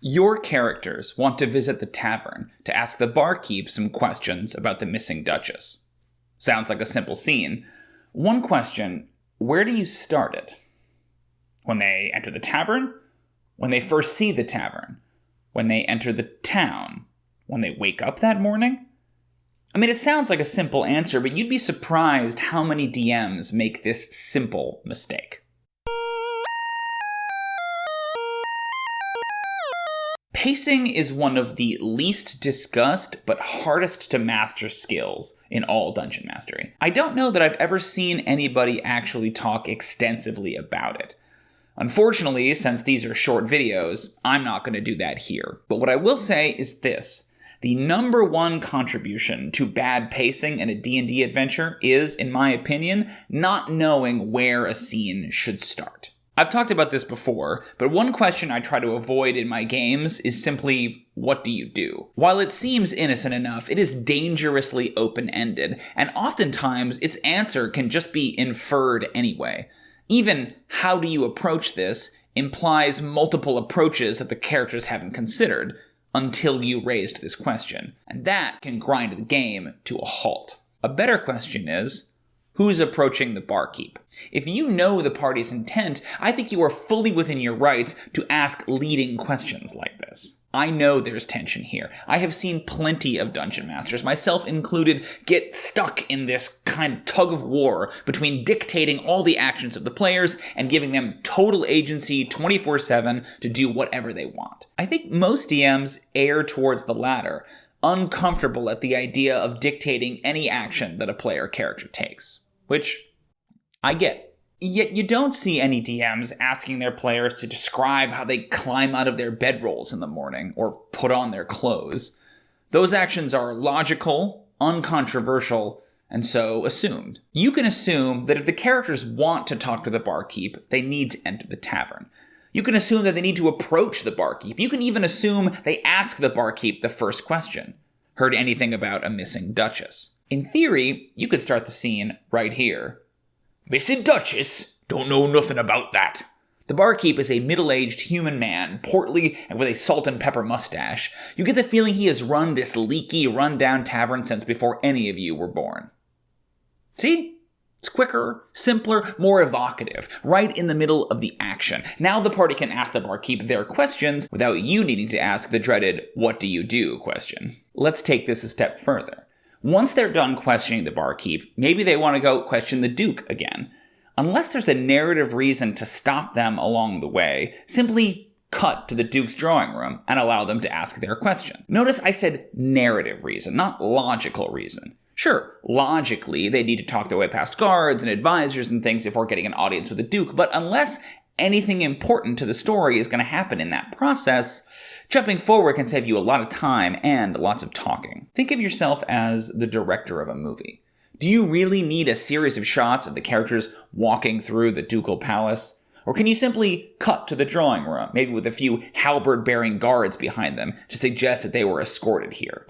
Your characters want to visit the tavern to ask the barkeep some questions about the missing Duchess. Sounds like a simple scene. One question, where do you start it? When they enter the tavern? When they first see the tavern? When they enter the town? When they wake up that morning? I mean, it sounds like a simple answer, but you'd be surprised how many DMs make this simple mistake. Pacing is one of the least discussed but hardest to master skills in all Dungeon Mastery. I don't know that I've ever seen anybody actually talk extensively about it. Unfortunately, since these are short videos, I'm not going to do that here. But what I will say is this. The number one contribution to bad pacing in a D&D adventure is, in my opinion, not knowing where a scene should start. I've talked about this before, but one question I try to avoid in my games is simply, what do you do? While it seems innocent enough, it is dangerously open-ended, and oftentimes its answer can just be inferred anyway. Even how do you approach this implies multiple approaches that the characters haven't considered until you raised this question, and that can grind the game to a halt. A better question is, who's approaching the barkeep? If you know the party's intent, I think you are fully within your rights to ask leading questions like this. I know there's tension here. I have seen plenty of dungeon masters, myself included, get stuck in this kind of tug of war between dictating all the actions of the players and giving them total agency 24/7 to do whatever they want. I think most DMs err towards the latter, uncomfortable at the idea of dictating any action that a player character takes. Which I get. Yet you don't see any DMs asking their players to describe how they climb out of their bedrolls in the morning or put on their clothes. Those actions are logical, uncontroversial, and so assumed. You can assume that if the characters want to talk to the barkeep, they need to enter the tavern. You can assume that they need to approach the barkeep. You can even assume they ask the barkeep the first question. Heard anything about a missing Duchess? In theory, you could start the scene right here. Missing Duchess? Don't know nothing about that. The barkeep is a middle-aged human man, portly and with a salt and pepper mustache. You get the feeling he has run this leaky, run-down tavern since before any of you were born. See? It's quicker, simpler, more evocative, right in the middle of the action. Now the party can ask the barkeep their questions without you needing to ask the dreaded, what do you do question. Let's take this a step further. Once they're done questioning the barkeep, maybe they want to go question the Duke again. Unless there's a narrative reason to stop them along the way, simply cut to the Duke's drawing room and allow them to ask their question. Notice I said narrative reason, not logical reason. Sure, logically, they need to talk their way past guards and advisors and things before getting an audience with the Duke, but unless anything important to the story is going to happen in that process, jumping forward can save you a lot of time and lots of talking. Think of yourself as the director of a movie. Do you really need a series of shots of the characters walking through the ducal palace? Or can you simply cut to the drawing room, maybe with a few halberd-bearing guards behind them to suggest that they were escorted here?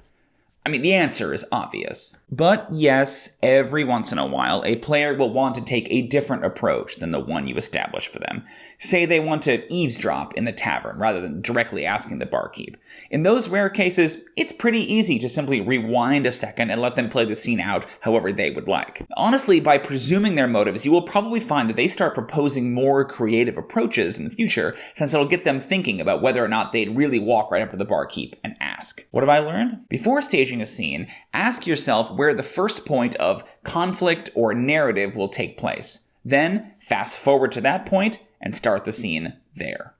I mean, the answer is obvious. But yes, every once in a while, a player will want to take a different approach than the one you establish for them. Say they want to eavesdrop in the tavern rather than directly asking the barkeep. In those rare cases, it's pretty easy to simply rewind a second and let them play the scene out however they would like. Honestly, by presuming their motives, you will probably find that they start proposing more creative approaches in the future, since it'll get them thinking about whether or not they'd really walk right up to the barkeep and ask. What have I learned? Before staging a scene, ask yourself where the first point of conflict or narrative will take place. Then, fast forward to that point and start the scene there.